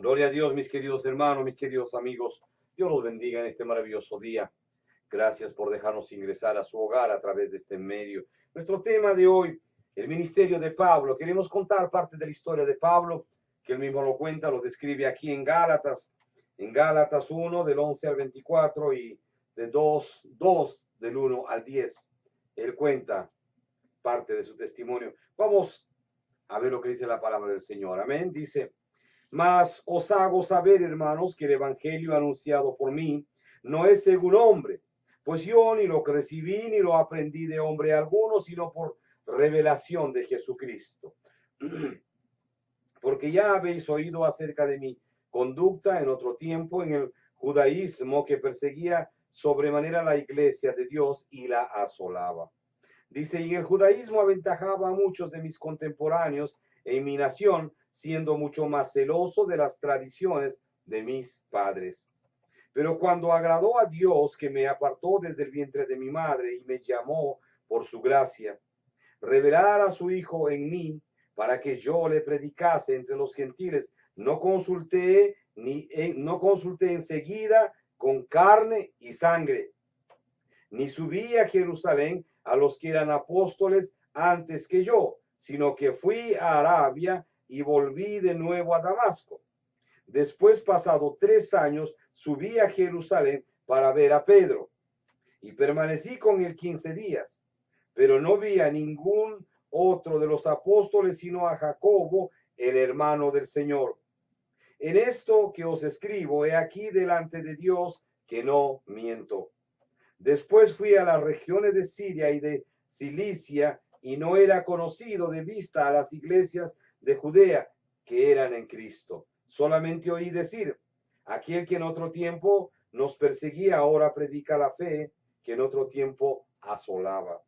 Gloria a Dios, mis queridos hermanos, mis queridos amigos. Dios los bendiga en este maravilloso día. Gracias por dejarnos ingresar a su hogar a través de este medio. Nuestro tema de hoy, el ministerio de Pablo. Queremos contar parte de la historia de Pablo, que él mismo lo cuenta, lo describe aquí en Gálatas 1, del 11 al 24 y de 2 del 1 al 10. Él cuenta parte de su testimonio. Vamos a ver lo que dice la palabra del Señor. Amén. Dice: mas os hago saber, hermanos, que el evangelio anunciado por mí no es según hombre, pues yo ni lo recibí ni lo aprendí de hombre alguno, sino por revelación de Jesucristo. Porque ya habéis oído acerca de mi conducta en otro tiempo en el judaísmo, que perseguía sobremanera la iglesia de Dios y la asolaba. Dice: y el judaísmo aventajaba a muchos de mis contemporáneos en mi nación, siendo mucho más celoso de las tradiciones de mis padres. Pero cuando agradó a Dios, que me apartó desde el vientre de mi madre y me llamó por su gracia, revelar a su Hijo en mí, para que yo le predicase entre los gentiles, no consulté enseguida con carne y sangre, ni subí a Jerusalén a los que eran apóstoles antes que yo, sino que fui a Arabia y volví de nuevo a Damasco. Después, pasado 3 años, subí a Jerusalén para ver a Pedro y permanecí con él 15 días, pero no vi a ningún otro de los apóstoles, sino a Jacobo, el hermano del Señor. En esto que os escribo, he aquí delante de Dios que no miento. Después fui a las regiones de Siria y de Cilicia, y no era conocido de vista a las iglesias de Judea que eran en Cristo. Solamente oí decir: aquel que en otro tiempo nos perseguía, ahora predica la fe que en otro tiempo asolaba.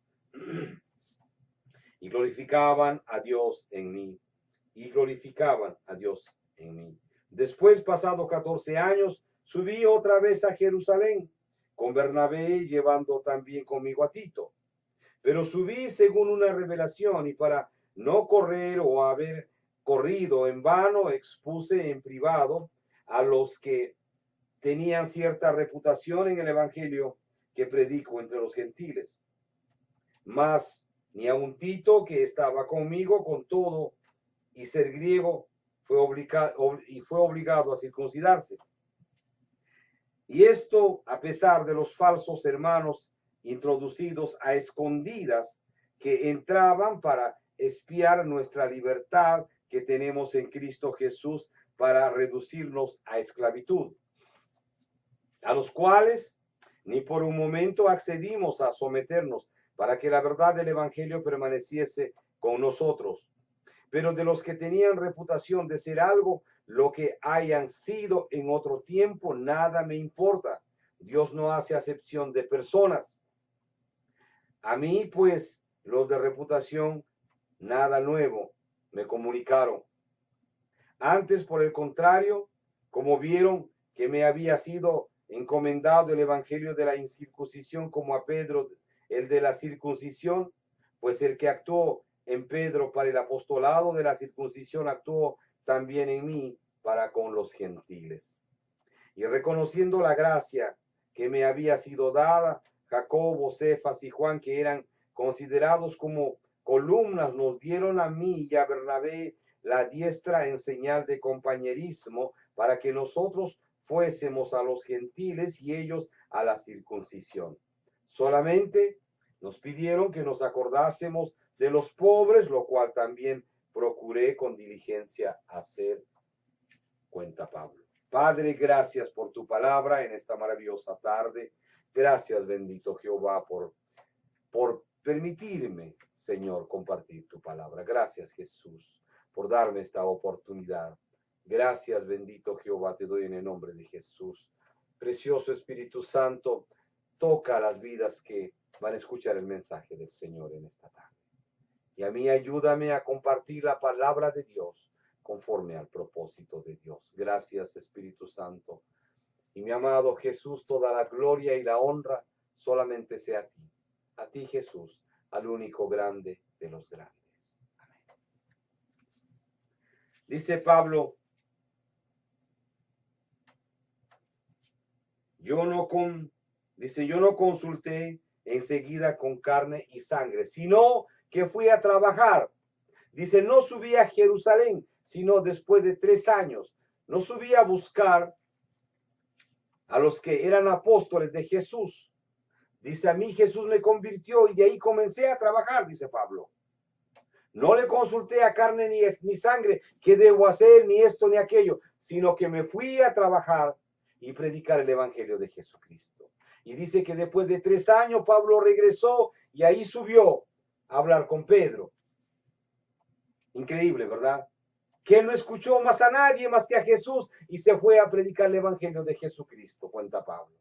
Y glorificaban a Dios en mí. Y glorificaban a Dios en mí. Después, pasado 14 años, subí otra vez a Jerusalén con Bernabé, llevando también conmigo a Tito. Pero subí según una revelación, y para no correr o haber corrido en vano, expuse en privado a los que tenían cierta reputación en el evangelio que predico entre los gentiles. Mas ni aun Tito, que estaba conmigo con todo y ser griego, fue obligado a circuncidarse. Y esto a pesar de los falsos hermanos introducidos a escondidas, que entraban para espiar nuestra libertad que tenemos en Cristo Jesús, para reducirnos a esclavitud, a los cuales ni por un momento accedimos a someternos, para que la verdad del evangelio permaneciese con nosotros. Pero de los que tenían reputación de ser algo, lo que hayan sido en otro tiempo, nada me importa. Dios no hace acepción de personas. A mí, pues, los de reputación, nada nuevo me comunicaron. Antes, por el contrario, como vieron que me había sido encomendado el evangelio de la incircuncisión, como a Pedro el de la circuncisión, pues el que actuó en Pedro para el apostolado de la circuncisión, actuó también en mí para con los gentiles. Y reconociendo la gracia que me había sido dada, Jacobo, Cefas y Juan, que eran considerados como columnas, nos dieron a mí y a Bernabé la diestra en señal de compañerismo, para que nosotros fuésemos a los gentiles y ellos a la circuncisión. Solamente nos pidieron que nos acordásemos de los pobres, lo cual también procuré con diligencia hacer, cuenta Pablo. Padre, gracias por tu palabra en esta maravillosa tarde. Gracias, bendito Jehová, por permitirme, Señor, compartir tu palabra. Gracias, Jesús, por darme esta oportunidad. Gracias, bendito Jehová, te doy en el nombre de Jesús. Precioso Espíritu Santo, toca las vidas que van a escuchar el mensaje del Señor en esta tarde. Y a mí ayúdame a compartir la palabra de Dios conforme al propósito de Dios. Gracias, Espíritu Santo. Y mi amado Jesús, toda la gloria y la honra solamente sea a ti, Jesús, al único grande de los grandes. Amén. Dice Pablo dice, yo no consulté enseguida con carne y sangre, sino que fui a trabajar. Dice, no subí a Jerusalén, sino después de 3 años. No subí a buscar a los que eran apóstoles de Jesús. Dice, a mí Jesús me convirtió y de ahí comencé a trabajar, dice Pablo. No le consulté a carne ni sangre, qué debo hacer, ni esto ni aquello, sino que me fui a trabajar y predicar el evangelio de Jesucristo. Y dice que después de 3 años Pablo regresó y ahí subió a hablar con Pedro. Increíble, ¿verdad? Que él no escuchó más a nadie más que a Jesús y se fue a predicar el evangelio de Jesucristo, cuenta Pablo.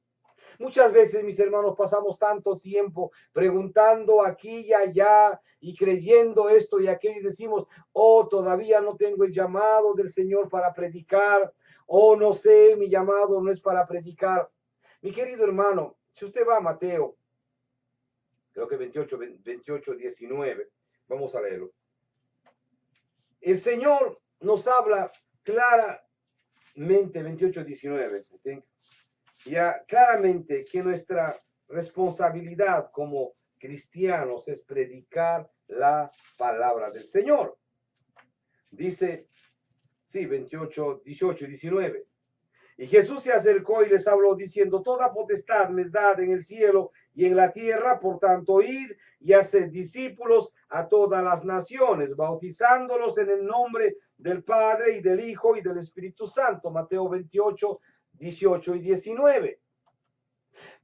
Muchas veces, mis hermanos, pasamos tanto tiempo preguntando aquí y allá y creyendo esto y aquello y decimos, oh, todavía no tengo el llamado del Señor para predicar, oh, no sé, mi llamado no es para predicar. Mi querido hermano, si usted va a Mateo, creo que 28, 19, vamos a leerlo. El Señor nos habla claramente, 28, 19, ya claramente que nuestra responsabilidad como cristianos es predicar la palabra del Señor. Dice, sí, 28, 18 y 19. Y Jesús se acercó y les habló diciendo, toda potestad me es dada en el cielo y en la tierra, por tanto, id y haced discípulos a todas las naciones, bautizándolos en el nombre del Padre y del Hijo y del Espíritu Santo. Mateo 28, 18 y 19.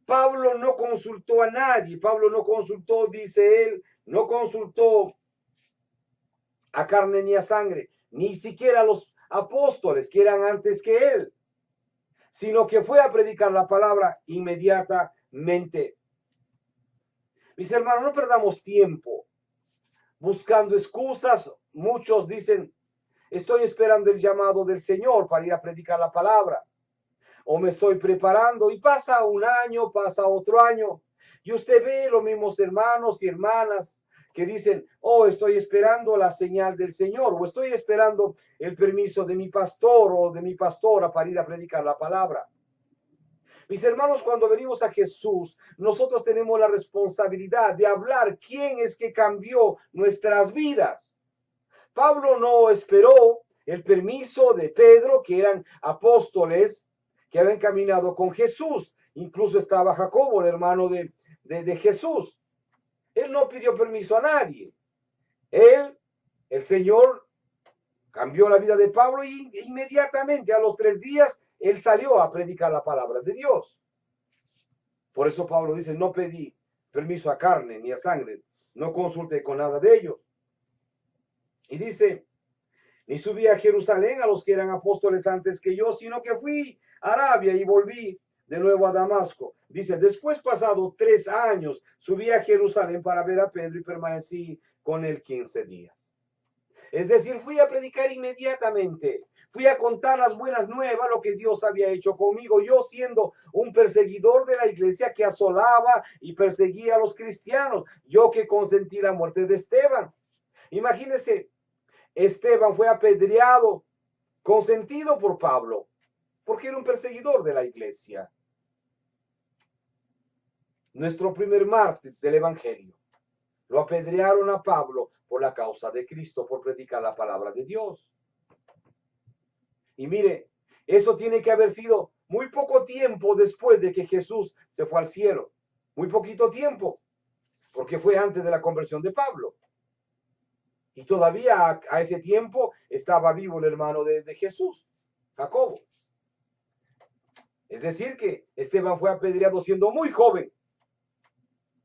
Pablo no consultó a nadie. Pablo no consultó, dice él, no consultó a carne ni a sangre, ni siquiera a los apóstoles que eran antes que él, sino que fue a predicar la palabra inmediatamente. Mis hermanos, no perdamos tiempo buscando excusas. Muchos dicen, estoy esperando el llamado del Señor para ir a predicar la palabra, o me estoy preparando, y pasa un año, pasa otro año, y usted ve los mismos hermanos y hermanas que dicen, oh, estoy esperando la señal del Señor, o estoy esperando el permiso de mi pastor o de mi pastora para ir a predicar la palabra. Mis hermanos, cuando venimos a Jesús, nosotros tenemos la responsabilidad de hablar quién es que cambió nuestras vidas. Pablo no esperó el permiso de Pedro, que eran apóstoles que habían caminado con Jesús. Incluso estaba Jacobo, el hermano de Jesús. Él no pidió permiso a nadie. El Señor, cambió la vida de Pablo y inmediatamente a los 3 días él salió a predicar la palabra de Dios. Por eso Pablo dice, no pedí permiso a carne ni a sangre, no consulté con nada de ellos. Y dice, ni subí a Jerusalén a los que eran apóstoles antes que yo, sino que fui a Arabia y volví de nuevo a Damasco. Dice, después pasado 3 años, subí a Jerusalén para ver a Pedro y permanecí con él 15 días. Es decir, fui a predicar inmediatamente. Fui a contar las buenas nuevas, lo que Dios había hecho conmigo. Yo siendo un perseguidor de la iglesia que asolaba y perseguía a los cristianos. Yo que consentí la muerte de Esteban. Imagínense, Esteban fue apedreado, consentido por Pablo, porque era un perseguidor de la iglesia. Nuestro primer mártir del evangelio. Lo apedrearon a Pablo por la causa de Cristo, por predicar la palabra de Dios. Y mire, eso tiene que haber sido muy poco tiempo después de que Jesús se fue al cielo. Muy poquito tiempo, porque fue antes de la conversión de Pablo. Y todavía a ese tiempo estaba vivo el hermano de Jesús, Jacobo. Es decir, que Esteban fue apedreado siendo muy joven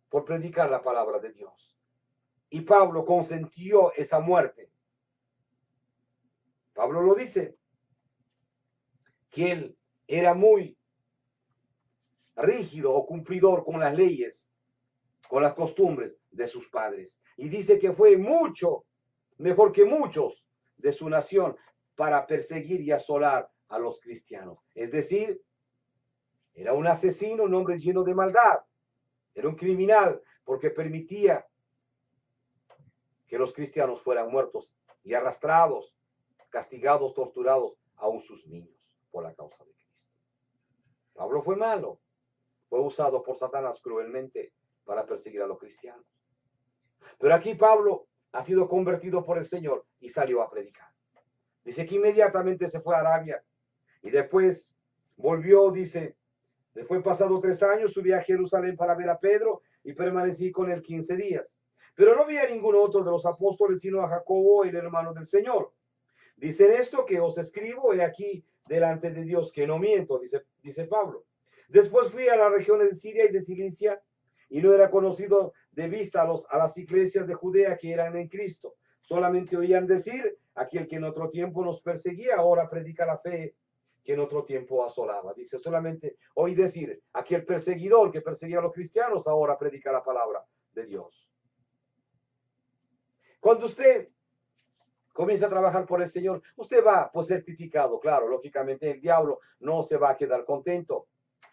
por predicar la palabra de Dios. Y Pablo consentió esa muerte. Pablo lo dice, que él era muy rígido o cumplidor con las leyes, con las costumbres de sus padres. Y dice que fue mucho mejor que muchos de su nación para perseguir y asolar a los cristianos. Es decir, era un asesino, un hombre lleno de maldad. Era un criminal porque permitía que los cristianos fueran muertos y arrastrados, castigados, torturados, aún sus niños, por la causa de Cristo. Pablo fue malo, fue usado por Satanás cruelmente para perseguir a los cristianos. Pero aquí Pablo ha sido convertido por el Señor y salió a predicar. Dice que inmediatamente se fue a Arabia y después volvió, dice, después pasado 3 años subí a Jerusalén para ver a Pedro y permanecí con él 15 días. Pero no vi a ningún otro de los apóstoles sino a Jacobo, el hermano del Señor. Dicen esto que os escribo, he aquí delante de Dios que no miento, dice Pablo. Después fui a las regiones de Siria y de Cilicia y no era conocido de vista a las iglesias de Judea que eran en Cristo. Solamente oían decir, aquel que en otro tiempo nos perseguía, ahora predica la fe que en otro tiempo asolaba. Dice, solamente oí decir, aquel perseguidor que perseguía a los cristianos, ahora predica la palabra de Dios. Cuando usted comienza a trabajar por el Señor, usted va a ser criticado, claro, lógicamente el diablo no se va a quedar contento.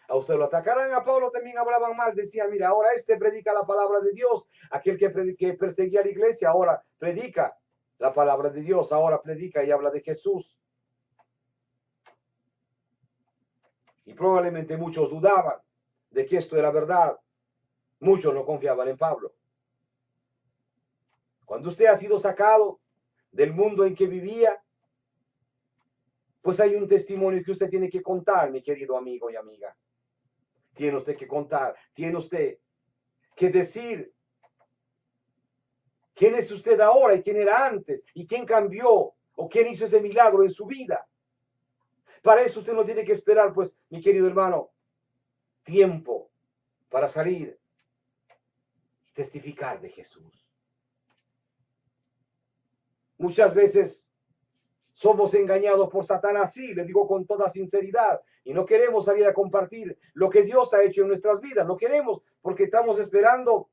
A usted lo atacarán, a Pablo también hablaban mal, decía, mira, ahora este predica la palabra de Dios, aquel que perseguía a la iglesia, ahora predica la palabra de Dios, ahora predica y habla de Jesús. Y probablemente muchos dudaban de que esto era verdad, muchos no confiaban en Pablo. Cuando usted ha sido sacado del mundo en que vivía, pues hay un testimonio que usted tiene que contar, mi querido amigo y amiga. Tiene usted que contar, tiene usted que decir quién es usted ahora y quién era antes y quién cambió o quién hizo ese milagro en su vida. Para eso usted no tiene que esperar, pues, mi querido hermano, tiempo para salir y testificar de Jesús. Muchas veces somos engañados por Satanás, sí, le digo con toda sinceridad, y no queremos salir a compartir lo que Dios ha hecho en nuestras vidas, no queremos porque estamos esperando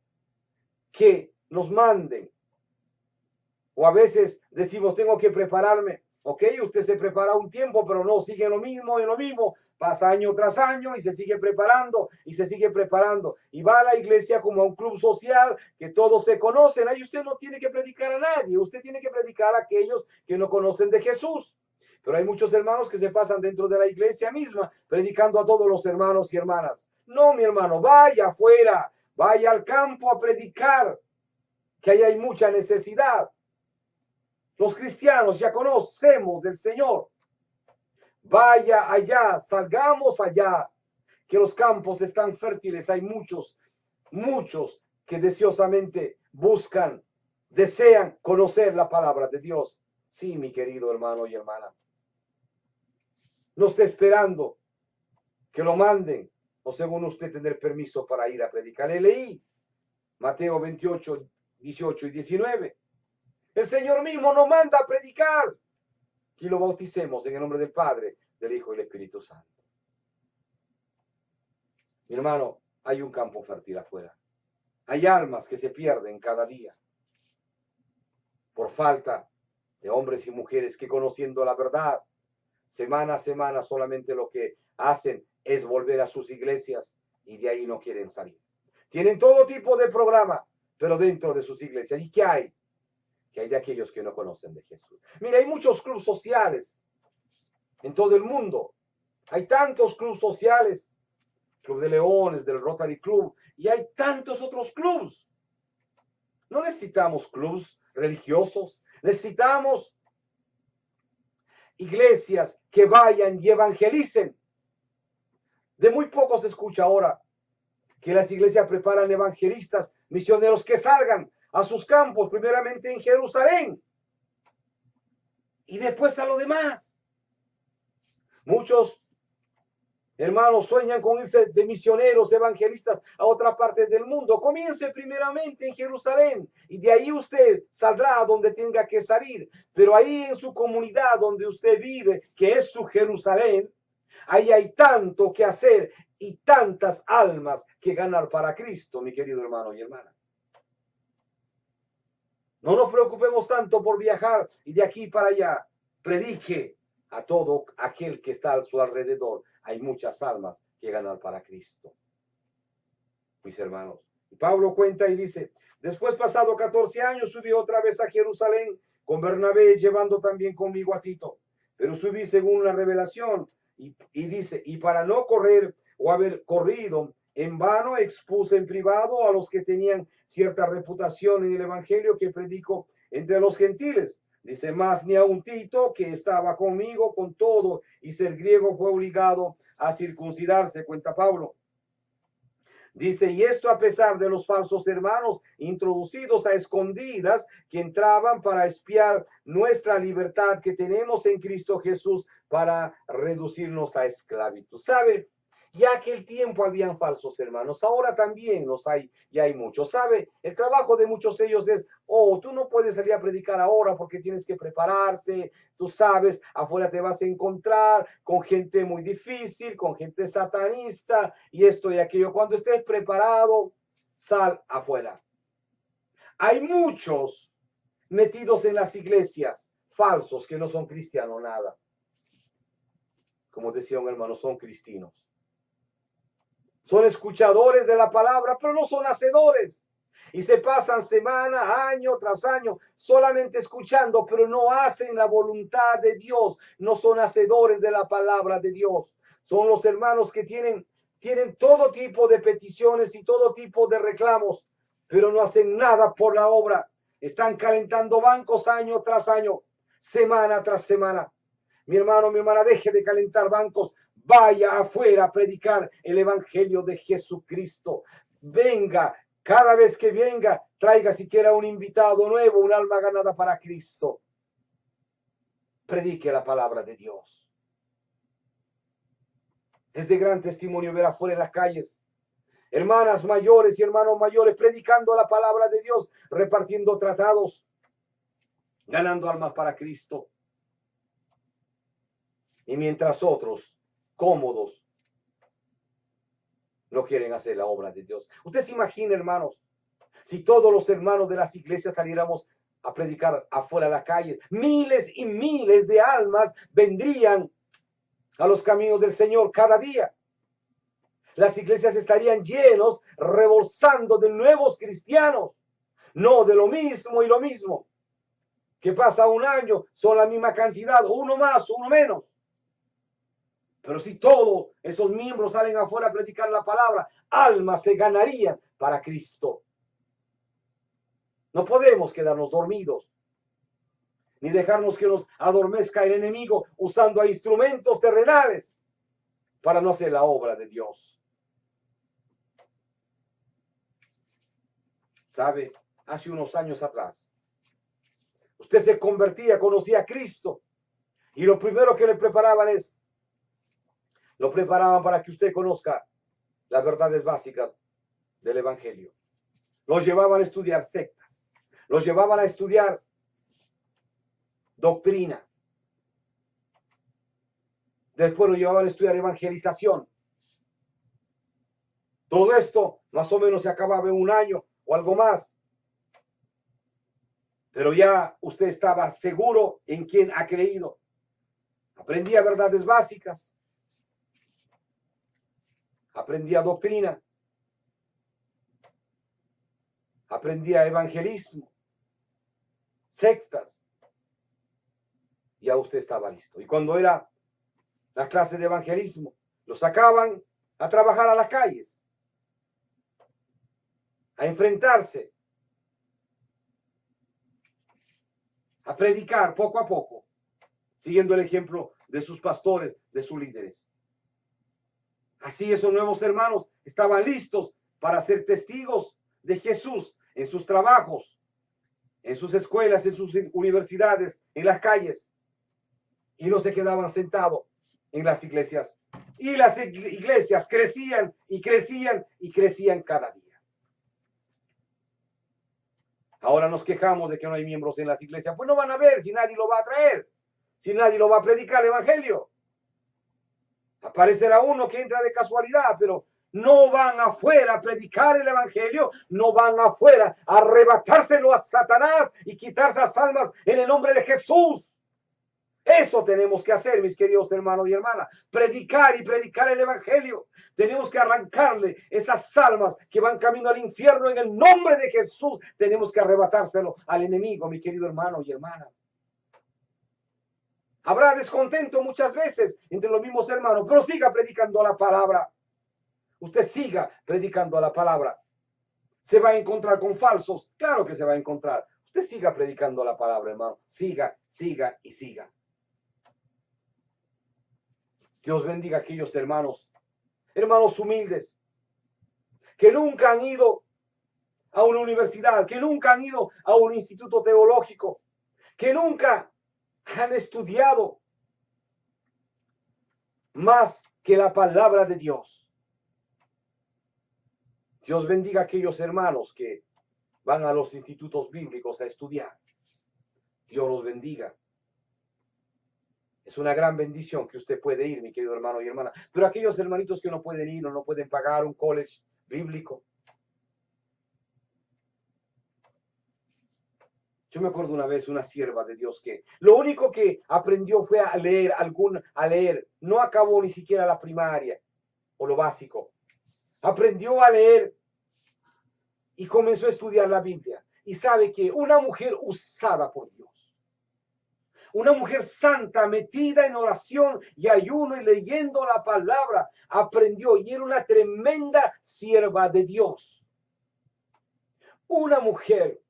que nos manden. O a veces decimos, tengo que prepararme, ok, usted se prepara un tiempo, pero no, sigue en lo mismo, pasa año tras año y se sigue preparando y se sigue preparando. Y va a la iglesia como a un club social que todos se conocen. Ahí usted no tiene que predicar a nadie, usted tiene que predicar a aquellos que no conocen de Jesús. Pero hay muchos hermanos que se pasan dentro de la iglesia misma predicando a todos los hermanos y hermanas. No, mi hermano, vaya afuera, vaya al campo a predicar, que ahí hay mucha necesidad. Los cristianos ya conocemos del Señor. Vaya allá, salgamos allá, que los campos están fértiles. Hay muchos que deseosamente buscan, desean conocer la palabra de Dios. Sí, mi querido hermano y hermana. No esté esperando que lo manden o según usted tener permiso para ir a predicar. Le leí Mateo 28, 18 y 19. El Señor mismo nos manda a predicar y lo bauticemos en el nombre del Padre, del Hijo y del Espíritu Santo. Mi hermano, hay un campo fértil afuera. Hay almas que se pierden cada día por falta de hombres y mujeres que conociendo la verdad, semana a semana solamente lo que hacen es volver a sus iglesias y de ahí no quieren salir. Tienen todo tipo de programa, pero dentro de sus iglesias. ¿Y qué hay? Que hay de aquellos que no conocen de Jesús. Mira, hay muchos clubes sociales en todo el mundo. Hay tantos clubes sociales, Club de Leones, del Rotary Club, y hay tantos otros clubes. No necesitamos clubes religiosos, necesitamos iglesias que vayan y evangelicen. De muy poco se escucha ahora que las iglesias preparan evangelistas, misioneros que salgan a sus campos, primeramente en Jerusalén, y después a lo demás. Muchos hermanos sueñan con irse de misioneros, evangelistas a otras partes del mundo. Comience primeramente en Jerusalén y de ahí usted saldrá a donde tenga que salir. Pero ahí en su comunidad donde usted vive, que es su Jerusalén, ahí hay tanto que hacer y tantas almas que ganar para Cristo, mi querido hermano y hermana. No nos preocupemos tanto por viajar y de aquí para allá. Predique a todo aquel que está a su alrededor. Hay muchas almas que ganar para Cristo, mis hermanos. Y Pablo cuenta y dice, después pasado 14 años subí otra vez a Jerusalén con Bernabé, llevando también conmigo a Tito. Pero subí según la revelación y dice, y para no correr o haber corrido En vano expuse en privado a los que tenían cierta reputación en el evangelio que predico entre los gentiles. Dice, más ni aun Tito, que estaba conmigo con todo, y ser griego fue obligado a circuncidarse, cuenta Pablo. Dice, y esto a pesar de los falsos hermanos introducidos a escondidas que entraban para espiar nuestra libertad que tenemos en Cristo Jesús para reducirnos a esclavitud. ¿Sabe? Ya aquel tiempo habían falsos hermanos, ahora también los hay, y hay muchos. ¿Sabe? El trabajo de muchos de ellos es, oh, tú no puedes salir a predicar ahora porque tienes que prepararte, tú sabes, afuera te vas a encontrar con gente muy difícil, con gente satanista y esto y aquello. Cuando estés preparado, sal afuera. Hay muchos metidos en las iglesias, falsos, que no son cristianos nada. Como decía un hermano, son cristinos. Son escuchadores de la palabra, pero no son hacedores. Y se pasan semana, año tras año, solamente escuchando, pero no hacen la voluntad de Dios. No son hacedores de la palabra de Dios. Son los hermanos que tienen todo tipo de peticiones y todo tipo de reclamos, pero no hacen nada por la obra. Están calentando bancos año tras año, semana tras semana. Mi hermano, mi hermana, deje de calentar bancos. Vaya afuera a predicar el evangelio de Jesucristo. Venga, cada vez que venga, traiga siquiera un invitado nuevo, un alma ganada para Cristo. Predique la palabra de Dios. Es de gran testimonio ver afuera en las calles hermanas mayores y hermanos mayores predicando la palabra de Dios, repartiendo tratados, ganando almas para Cristo. Y mientras otros, cómodos, no quieren hacer la obra de Dios. Usted se imagina, hermanos, si todos los hermanos de las iglesias saliéramos a predicar afuera de la calle, miles y miles de almas vendrían a los caminos del Señor cada día. Las iglesias estarían llenos, rebosando de nuevos cristianos, no de lo mismo y lo mismo. Que pasa un año, son la misma cantidad, uno más, uno menos. Pero si todos esos miembros salen afuera a predicar la palabra, almas se ganarían para Cristo. No podemos quedarnos dormidos, ni dejarnos que nos adormezca el enemigo usando a instrumentos terrenales para no hacer la obra de Dios. ¿Sabe? Hace unos años atrás, usted se convertía, conocía a Cristo, y lo primero que le preparaban lo preparaban para que usted conozca las verdades básicas del Evangelio. Los llevaban a estudiar sectas, los llevaban a estudiar doctrina. Después lo llevaban a estudiar evangelización. Todo esto más o menos se acababa en un año o algo más. Pero ya usted estaba seguro en quién ha creído. Aprendía verdades básicas. Aprendía doctrina. Aprendía evangelismo. Sectas. Ya usted estaba listo. Y cuando era la clase de evangelismo, lo sacaban a trabajar a las calles, a enfrentarse, a predicar poco a poco, siguiendo el ejemplo de sus pastores, de sus líderes. Así esos nuevos hermanos estaban listos para ser testigos de Jesús en sus trabajos, en sus escuelas, en sus universidades, en las calles. Y no se quedaban sentados en las iglesias. Y las iglesias crecían y crecían y crecían cada día. Ahora nos quejamos de que no hay miembros en las iglesias. Pues no van a ver si nadie lo va a traer, si nadie lo va a predicar el evangelio. Aparecerá uno que entra de casualidad, pero no van afuera a predicar el evangelio, no van afuera a arrebatárselo a Satanás y quitarse las almas en el nombre de Jesús. Eso tenemos que hacer, mis queridos hermanos y hermanas, predicar y predicar el evangelio. Tenemos que arrancarle esas almas que van camino al infierno en el nombre de Jesús. Tenemos que arrebatárselo al enemigo, mi querido hermano y hermana. Habrá descontento muchas veces entre los mismos hermanos, pero siga predicando la palabra. Usted siga predicando la palabra. ¿Se va a encontrar con falsos? Claro que se va a encontrar. Usted siga predicando la palabra, hermano. Siga, siga y siga. Dios bendiga a aquellos hermanos humildes, que nunca han ido a una universidad, que nunca han ido a un instituto teológico, que nunca han estudiado más que la palabra de Dios. Dios bendiga a aquellos hermanos que van a los institutos bíblicos a estudiar. Dios los bendiga. Es una gran bendición que usted puede ir, mi querido hermano y hermana. Pero aquellos hermanitos que no pueden ir o no pueden pagar un college bíblico. Yo me acuerdo una vez una sierva de Dios que lo único que aprendió fue a leer, no acabó ni siquiera la primaria o lo básico. Aprendió a leer y comenzó a estudiar la Biblia. Y sabe que una mujer usada por Dios, una mujer santa, metida en oración y ayuno y leyendo la palabra, aprendió y era una tremenda sierva de Dios. Una mujer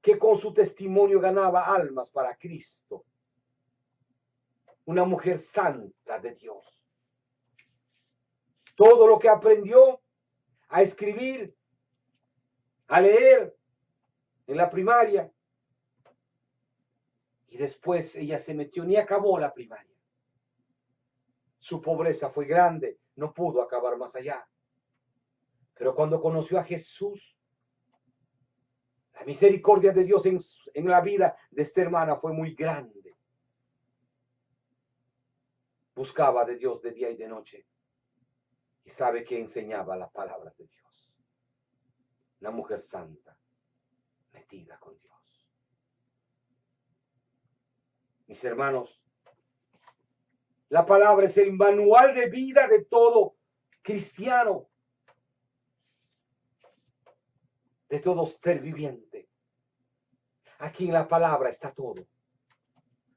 que con su testimonio ganaba almas para Cristo. Una mujer santa de Dios. Todo lo que aprendió a escribir, a leer en la primaria, y después ella se metió, ni acabó la primaria. Su pobreza fue grande, no pudo acabar más allá. Pero cuando conoció a Jesús, la misericordia de Dios en la vida de esta hermana fue muy grande. Buscaba de Dios de día y de noche. Y sabe que enseñaba la palabra de Dios. Una mujer santa, metida con Dios. Mis hermanos, la palabra es el manual de vida de todo cristiano, de todo ser viviente. Aquí en la palabra está todo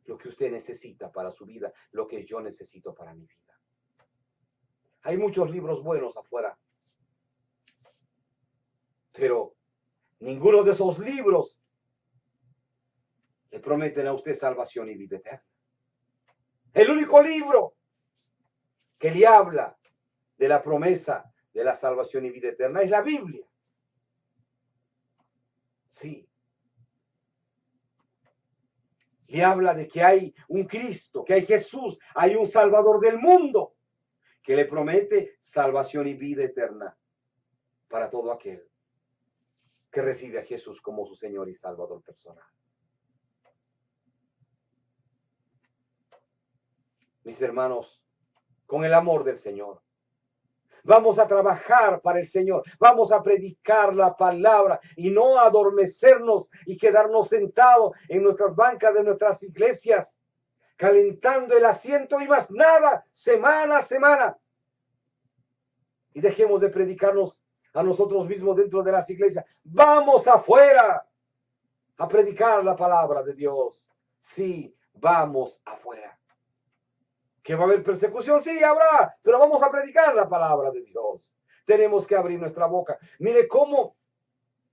lo que usted necesita para su vida, lo que yo necesito para mi vida. Hay muchos libros buenos afuera, pero ninguno de esos libros le prometen a usted salvación y vida eterna. El único libro que le habla de la promesa de la salvación y vida eterna es la Biblia. Sí. Le habla de que hay un Cristo, que hay Jesús, hay un Salvador del mundo que le promete salvación y vida eterna para todo aquel que recibe a Jesús como su Señor y Salvador personal. Mis hermanos, con el amor del Señor, vamos a trabajar para el Señor, vamos a predicar la palabra y no adormecernos y quedarnos sentados en nuestras bancas de nuestras iglesias, calentando el asiento y más nada, semana a semana. Y dejemos de predicarnos a nosotros mismos dentro de las iglesias. Vamos afuera a predicar la palabra de Dios. Sí, vamos afuera. ¿Que va a haber persecución? Sí, habrá, pero vamos a predicar la palabra de Dios. Tenemos que abrir nuestra boca. Mire cómo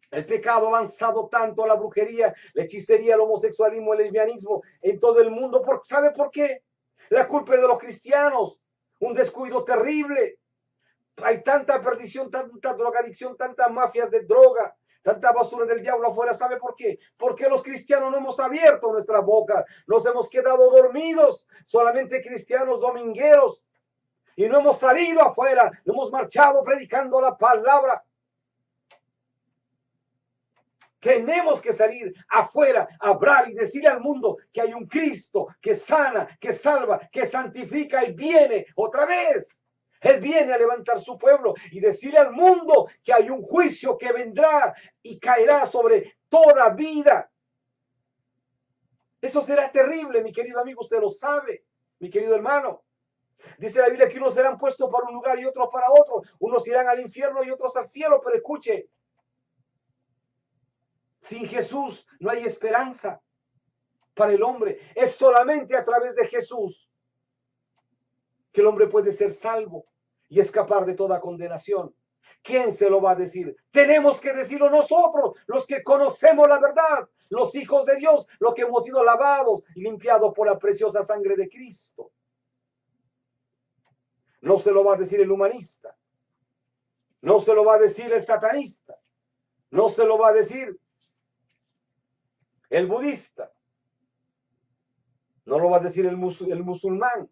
el pecado ha avanzado tanto, la brujería, la hechicería, el homosexualismo, el lesbianismo en todo el mundo. ¿Sabe por qué? La culpa es de los cristianos. Un descuido terrible. Hay tanta perdición, tanta drogadicción, tantas mafias de droga, tanta basura del diablo afuera. ¿Sabe por qué? Porque los cristianos no hemos abierto nuestra boca, nos hemos quedado dormidos, solamente cristianos domingueros, y no hemos salido afuera, no hemos marchado predicando la palabra. Tenemos que salir afuera, a hablar y decirle al mundo que hay un Cristo que sana, que salva, que santifica y viene otra vez. Él viene a levantar su pueblo y decirle al mundo que hay un juicio que vendrá y caerá sobre toda vida. Eso será terrible, mi querido amigo, usted lo sabe, mi querido hermano. Dice la Biblia que unos serán puestos para un lugar y otros para otro. Unos irán al infierno y otros al cielo, pero escuche. Sin Jesús no hay esperanza para el hombre. Es solamente a través de Jesús que el hombre puede ser salvo y escapar de toda condenación. ¿Quién se lo va a decir? Tenemos que decirlo nosotros, los que conocemos la verdad, los hijos de Dios, los que hemos sido lavados y limpiados por la preciosa sangre de Cristo. No se lo va a decir el humanista, no se lo va a decir el satanista, no se lo va a decir el budista, no lo va a decir el musulmán.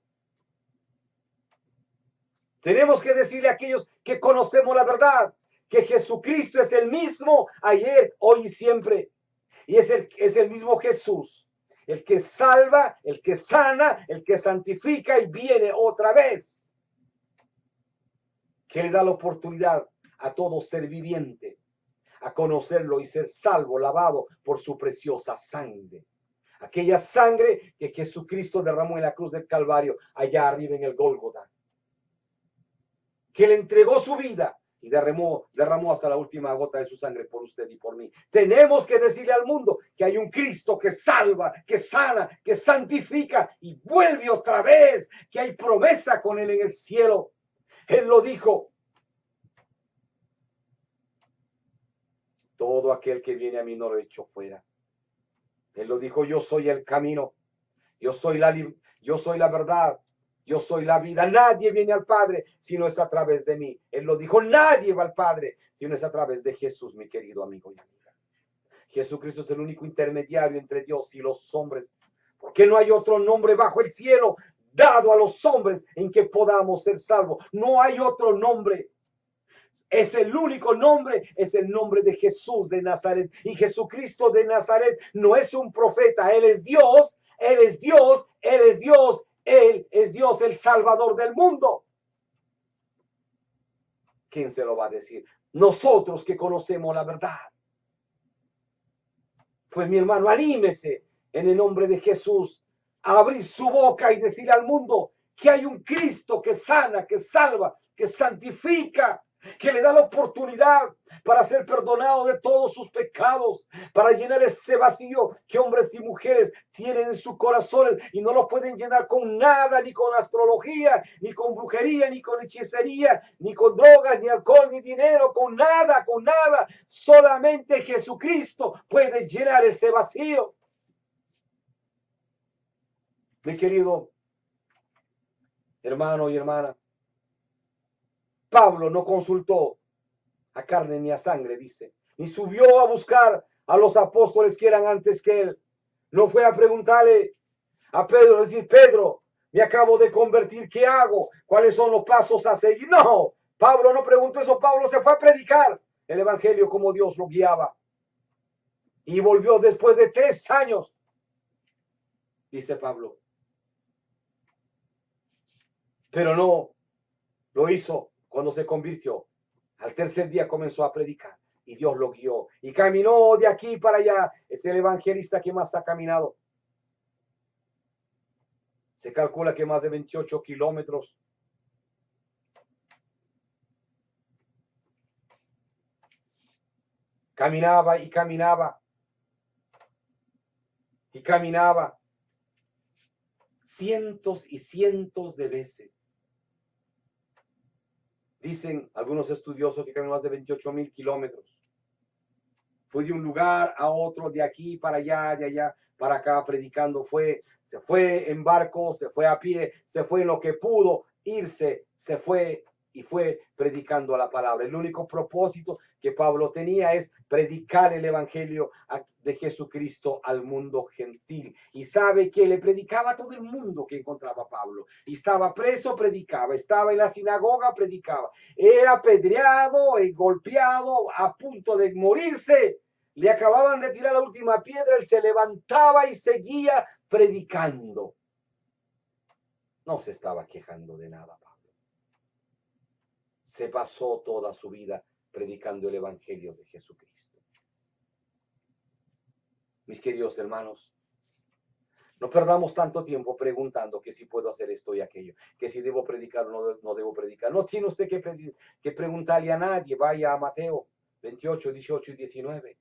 Tenemos que decirle a aquellos que conocemos la verdad, que Jesucristo es el mismo ayer, hoy y siempre. Y es el mismo Jesús, el que salva, el que sana, el que santifica y viene otra vez. Que le da la oportunidad a todo ser viviente a conocerlo y ser salvo, lavado por su preciosa sangre. Aquella sangre que Jesucristo derramó en la cruz del Calvario, allá arriba en el Gólgota. Que le entregó su vida y derramó hasta la última gota de su sangre por usted y por mí. Tenemos que decirle al mundo que hay un Cristo que salva, que sana, que santifica y vuelve otra vez, que hay promesa con él en el cielo. Él lo dijo. Todo aquel que viene a mí no lo echo fuera. Él lo dijo, yo soy el camino, yo soy la verdad, yo soy la vida. Nadie viene al Padre si no es a través de mí. Él lo dijo, nadie va al Padre si no es a través de Jesús, mi querido amigo y amiga. Jesucristo es el único intermediario entre Dios y los hombres, porque no hay otro nombre bajo el cielo dado a los hombres en que podamos ser salvos. No hay otro nombre. Es el único nombre, es el nombre de Jesús de Nazaret. Y Jesucristo de Nazaret no es un profeta, Él es Dios, Él es Dios, Él es Dios, Él es Dios, el Salvador del mundo. ¿Quién se lo va a decir? Nosotros que conocemos la verdad. Pues mi hermano, anímese en el nombre de Jesús a abrir su boca y decir al mundo que hay un Cristo que sana, que salva, que santifica, que le da la oportunidad para ser perdonado de todos sus pecados, para llenar ese vacío que hombres y mujeres tienen en sus corazones y no lo pueden llenar con nada, ni con astrología, ni con brujería, ni con hechicería, ni con drogas, ni alcohol, ni dinero, con nada, con nada. Solamente Jesucristo puede llenar ese vacío. Mi querido hermano y hermana, Pablo no consultó a carne ni a sangre, dice, ni subió a buscar a los apóstoles que eran antes que él. No fue a preguntarle a Pedro, decir, Pedro, me acabo de convertir, ¿qué hago? ¿Cuáles son los pasos a seguir? No, Pablo no preguntó eso, Pablo se fue a predicar el evangelio como Dios lo guiaba. Y volvió después de 3 años, dice Pablo. Pero no lo hizo cuando se convirtió. Al tercer día comenzó a predicar y Dios lo guió y caminó de aquí para allá. Es el evangelista que más ha caminado. Se calcula que más de 28 kilómetros. Caminaba y caminaba. Y caminaba cientos y cientos de veces. Dicen algunos estudiosos que caminó más de 28,000 kilómetros. Fue de un lugar a otro, de aquí para allá, de allá para acá, predicando. Se fue en barco, se fue a pie, se fue en lo que pudo irse, se fue y fue predicando la palabra. El único propósito que Pablo tenía es predicar el evangelio de Jesucristo al mundo gentil. Y sabe que le predicaba a todo el mundo que encontraba a Pablo. Y estaba preso, predicaba. Estaba en la sinagoga, predicaba. Era apedreado y golpeado, a punto de morirse. Le acababan de tirar la última piedra, él se levantaba y seguía predicando. No se estaba quejando de nada, Pablo. Se pasó toda su vida predicando el evangelio de Jesucristo. Mis queridos hermanos, no perdamos tanto tiempo preguntando que si puedo hacer esto y aquello, que si debo predicar o no debo predicar. No tiene usted que preguntarle a nadie. Vaya a Mateo 28, 18 y 19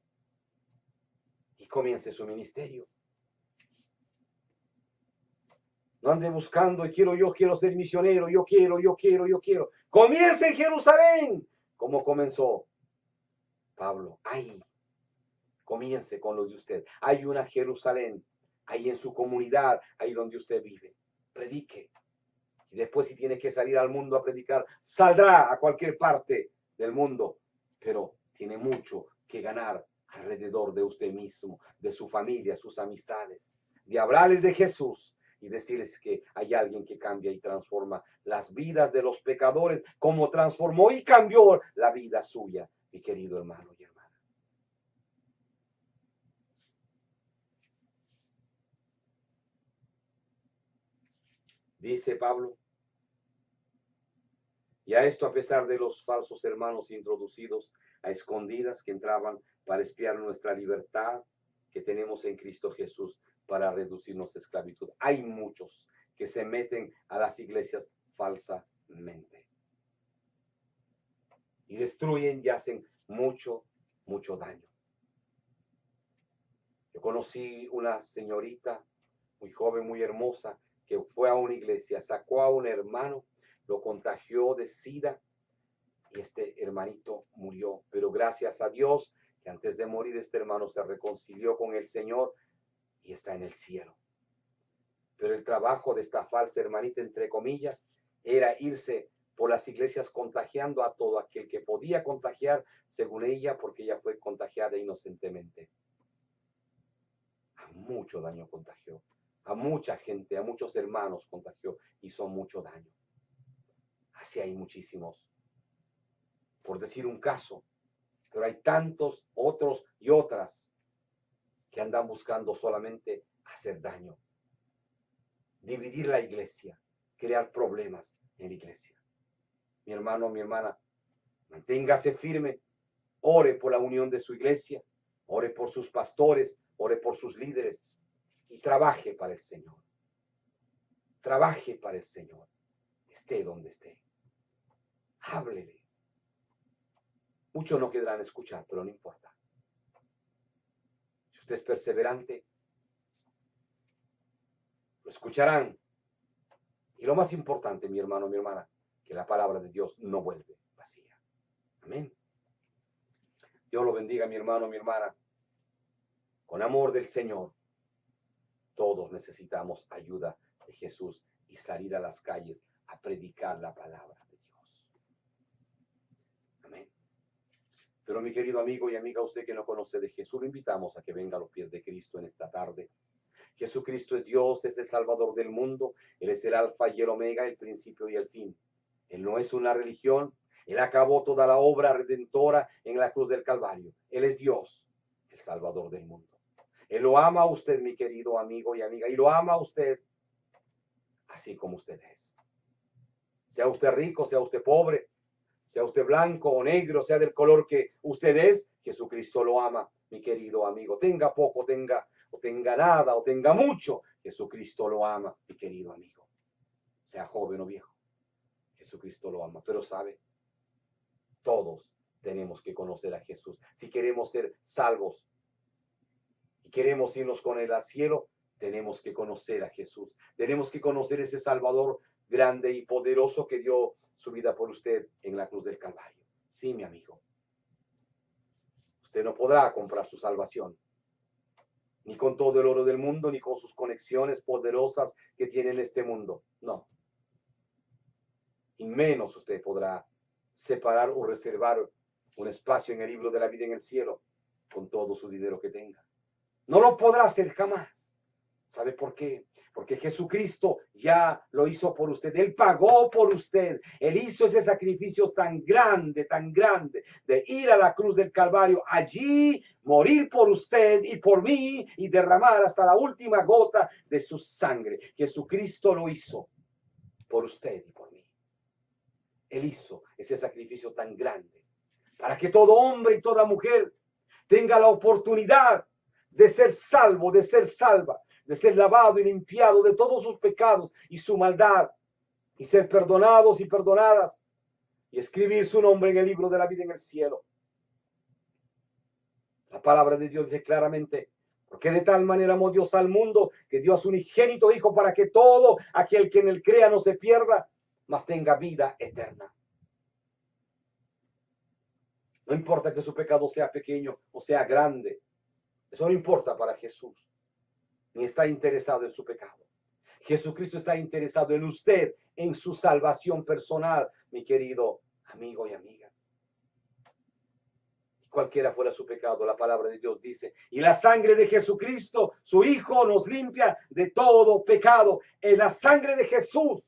y comience su ministerio. No ande buscando y yo quiero ser misionero, yo quiero. Comience en Jerusalén, como comenzó Pablo. Ahí, comience con lo de usted. Hay una Jerusalén, ahí en su comunidad, ahí donde usted vive. Predique. Y después, si tiene que salir al mundo a predicar, saldrá a cualquier parte del mundo. Pero tiene mucho que ganar alrededor de usted mismo, de su familia, sus amistades, de hablarles de Jesús y decirles que hay alguien que cambia y transforma las vidas de los pecadores, como transformó y cambió la vida suya, mi querido hermano y hermana. Dice Pablo, y a esto a pesar de los falsos hermanos introducidos a escondidas que entraban para espiar nuestra libertad que tenemos en Cristo Jesús para reducirnos a esclavitud. Hay muchos que se meten a las iglesias falsamente y destruyen y hacen mucho daño. Yo conocí una señorita muy joven, muy hermosa, que fue a una iglesia, sacó a un hermano, lo contagió de SIDA y este hermanito murió. Pero gracias a Dios que antes de morir este hermano se reconcilió con el Señor y está en el cielo. Pero el trabajo de esta falsa hermanita, entre comillas, era irse por las iglesias contagiando a todo aquel que podía contagiar, según ella, porque ella fue contagiada inocentemente. A mucho daño contagió, a mucha gente, a muchos hermanos contagió, hizo mucho daño. Así hay muchísimos, por decir un caso, pero hay tantos otros y otras que andan buscando solamente hacer daño, dividir la iglesia, crear problemas en la iglesia. Mi hermano, mi hermana, manténgase firme, ore por la unión de su iglesia, ore por sus pastores, ore por sus líderes y trabaje para el Señor. Trabaje para el Señor, esté donde esté. Háblele. Muchos no querrán escuchar, pero no importa. Si usted es perseverante, lo escucharán. Y lo más importante, mi hermano, mi hermana, que la palabra de Dios no vuelve vacía. Amén. Dios lo bendiga, mi hermano, mi hermana. Con amor del Señor, todos necesitamos ayuda de Jesús y salir a las calles a predicar la palabra de Dios. Amén. Pero mi querido amigo y amiga, usted que no conoce de Jesús, lo invitamos a que venga a los pies de Cristo en esta tarde. Jesucristo es Dios, es el Salvador del mundo. Él es el alfa y el omega, el principio y el fin. Él no es una religión. Él acabó toda la obra redentora en la cruz del Calvario. Él es Dios, el Salvador del mundo. Él lo ama a usted, mi querido amigo y amiga, y lo ama a usted así como usted es. Sea usted rico, sea usted pobre, sea usted blanco o negro, sea del color que usted es, Jesucristo lo ama, mi querido amigo. Tenga poco, tenga nada, o tenga mucho, Jesucristo lo ama, mi querido amigo. Sea joven o viejo, Jesucristo lo ama. Pero sabe, todos tenemos que conocer a Jesús. Si queremos ser salvos y queremos irnos con él al cielo, tenemos que conocer a Jesús. Tenemos que conocer ese Salvador grande y poderoso que dio su vida por usted en la cruz del Calvario. Sí, mi amigo. Usted no podrá comprar su salvación, ni con todo el oro del mundo, ni con sus conexiones poderosas que tiene en este mundo. No. Y menos usted podrá separar o reservar un espacio en el libro de la vida en el cielo con todo su dinero que tenga. No lo podrá hacer jamás. ¿Sabe por qué? Porque Jesucristo ya lo hizo por usted. Él pagó por usted. Él hizo ese sacrificio tan grande de ir a la cruz del Calvario, allí morir por usted y por mí y derramar hasta la última gota de su sangre. Jesucristo lo hizo por usted y por mí. Él hizo ese sacrificio tan grande para que todo hombre y toda mujer tenga la oportunidad de ser salvo, de ser salva, de ser lavado y limpiado de todos sus pecados y su maldad, y ser perdonados y perdonadas, y escribir su nombre en el libro de la vida en el cielo. La palabra de Dios dice claramente, Porque de tal manera amó Dios al mundo que dio a su unigénito Hijo para que todo aquel que en él crea no se pierda, mas tenga vida eterna. No importa que su pecado sea pequeño o sea grande. Eso no importa para Jesús. Ni está interesado en su pecado. Jesucristo está interesado en usted, en su salvación personal, mi querido amigo y amiga. Cualquiera fuera su pecado, la palabra de Dios dice, y la sangre de Jesucristo, su Hijo, nos limpia de todo pecado. En la sangre de Jesús,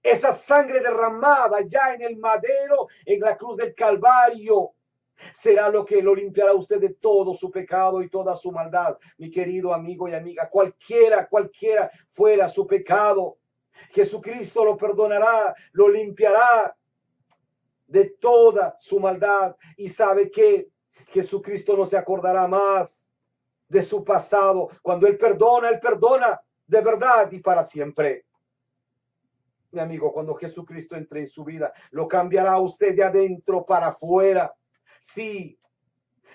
esa sangre derramada ya en el madero, en la cruz del Calvario, será lo que lo limpiará usted de todo su pecado y toda su maldad, mi querido amigo y amiga. Cualquiera fuera su pecado, Jesucristo lo perdonará, lo limpiará de toda su maldad. Y sabe que Jesucristo no se acordará más de su pasado. Cuando Él perdona de verdad y para siempre. Mi amigo, cuando Jesucristo entre en su vida, lo cambiará a usted de adentro para afuera. Sí,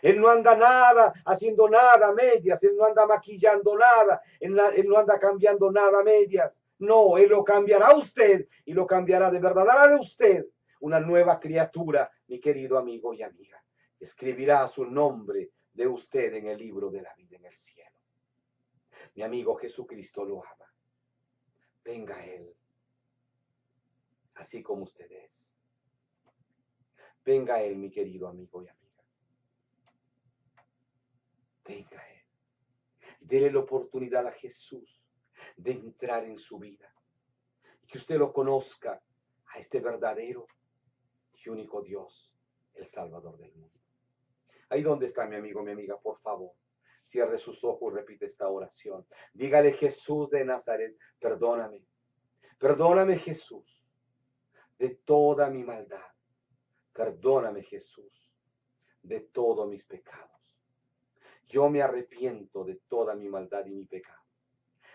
Él no anda nada, haciendo nada a medias. Él no anda maquillando nada. Él no anda cambiando nada a medias. No, Él lo cambiará a usted y lo cambiará de verdad. Hará de usted una nueva criatura, mi querido amigo y amiga. Escribirá su nombre de usted en el libro de la vida en el cielo. Mi amigo, Jesucristo lo ama. Venga a Él, así como usted es. Venga a Él, mi querido amigo y amiga. Venga a Él. Dele la oportunidad a Jesús de entrar en su vida. Que usted lo conozca a este verdadero y único Dios, el Salvador del mundo. Ahí donde está mi amigo, mi amiga, por favor, cierre sus ojos y repite esta oración. Dígale, Jesús de Nazaret, perdóname. Perdóname, Jesús, de toda mi maldad. Perdóname, Jesús, de todos mis pecados. Yo me arrepiento de toda mi maldad y mi pecado.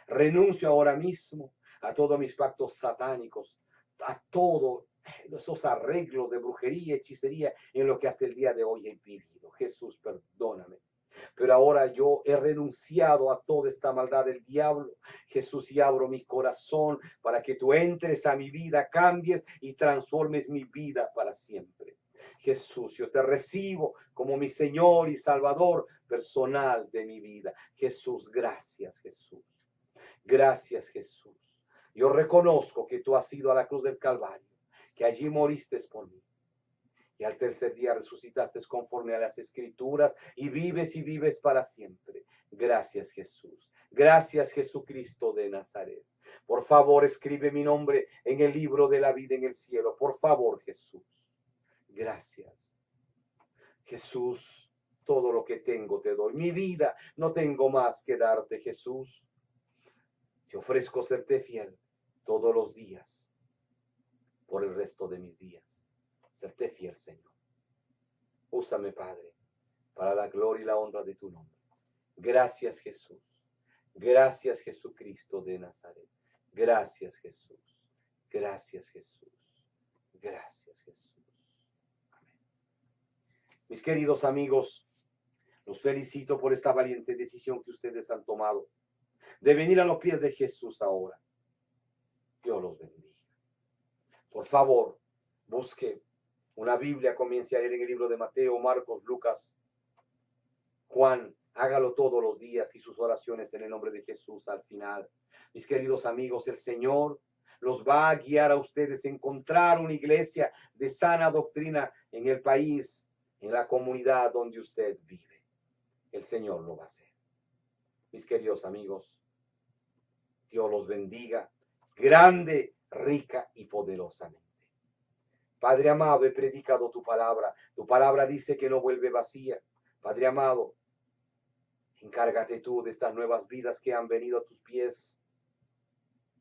Renuncio ahora mismo a todos mis pactos satánicos, a todos esos arreglos de brujería, hechicería, en lo que hasta el día de hoy he vivido. Jesús, perdóname. Pero ahora yo he renunciado a toda esta maldad del diablo, Jesús, y abro mi corazón para que tú entres a mi vida, cambies y transformes mi vida para siempre. Jesús, yo te recibo como mi Señor y Salvador personal de mi vida. Jesús, gracias, Jesús. Gracias, Jesús. Yo reconozco que tú has ido a la cruz del Calvario, que allí moriste por mí. Y al tercer día resucitaste conforme a las Escrituras y vives para siempre. Gracias, Jesús. Gracias, Jesucristo de Nazaret. Por favor, escribe mi nombre en el libro de la vida en el cielo. Por favor, Jesús. Gracias. Jesús, todo lo que tengo te doy. Mi vida no tengo más que darte, Jesús. Te ofrezco serte fiel todos los días, por el resto de mis días. Serte fiel, Señor. Úsame, Padre, para la gloria y la honra de tu nombre. Gracias, Jesús. Gracias, Jesucristo de Nazaret. Gracias, Jesús. Gracias, Jesús. Gracias, Jesús. Amén. Mis queridos amigos, los felicito por esta valiente decisión que ustedes han tomado de venir a los pies de Jesús ahora. Dios los bendiga. Por favor, busque una Biblia, comience a leer en el libro de Mateo, Marcos, Lucas, Juan. Hágalo todos los días y sus oraciones en el nombre de Jesús al final. Mis queridos amigos, el Señor los va a guiar a ustedes a encontrar una iglesia de sana doctrina en el país, en la comunidad donde usted vive. El Señor lo va a hacer. Mis queridos amigos, Dios los bendiga grande, rica y poderosamente. Padre amado, he predicado tu palabra. Tu palabra dice que no vuelve vacía. Padre amado, encárgate tú de estas nuevas vidas que han venido a tus pies.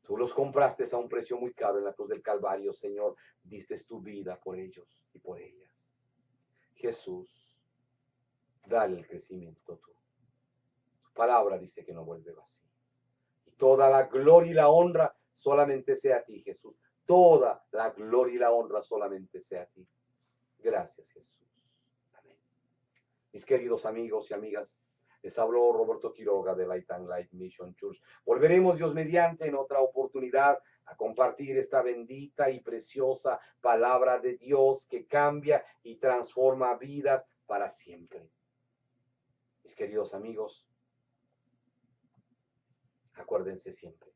Tú los compraste a un precio muy caro en la cruz del Calvario, Señor. Diste tu vida por ellos y por ellas. Jesús, dale el crecimiento tú. Tu palabra dice que no vuelve vacía. Y toda la gloria y la honra solamente sea a ti, Jesús. Toda la gloria y la honra solamente sea a ti. Gracias, Jesús. Amén. Mis queridos amigos y amigas, Les habló Roberto Quiroga de Light and Light Mission Church. Volveremos, Dios mediante, en otra oportunidad a compartir esta bendita y preciosa palabra de Dios que cambia y transforma vidas para siempre. Mis queridos amigos, acuérdense siempre,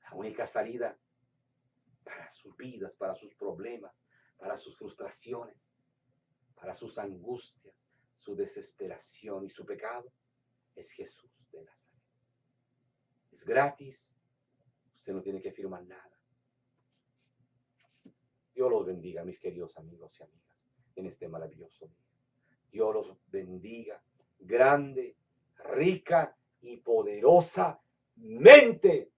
la única salida para sus vidas, para sus problemas, para sus frustraciones, para sus angustias, su desesperación y su pecado, es Jesús de Nazaret. Es gratis, usted no tiene que firmar nada. Dios los bendiga, mis queridos amigos y amigas, en este maravilloso día. Dios los bendiga, grande, rica y poderosamente.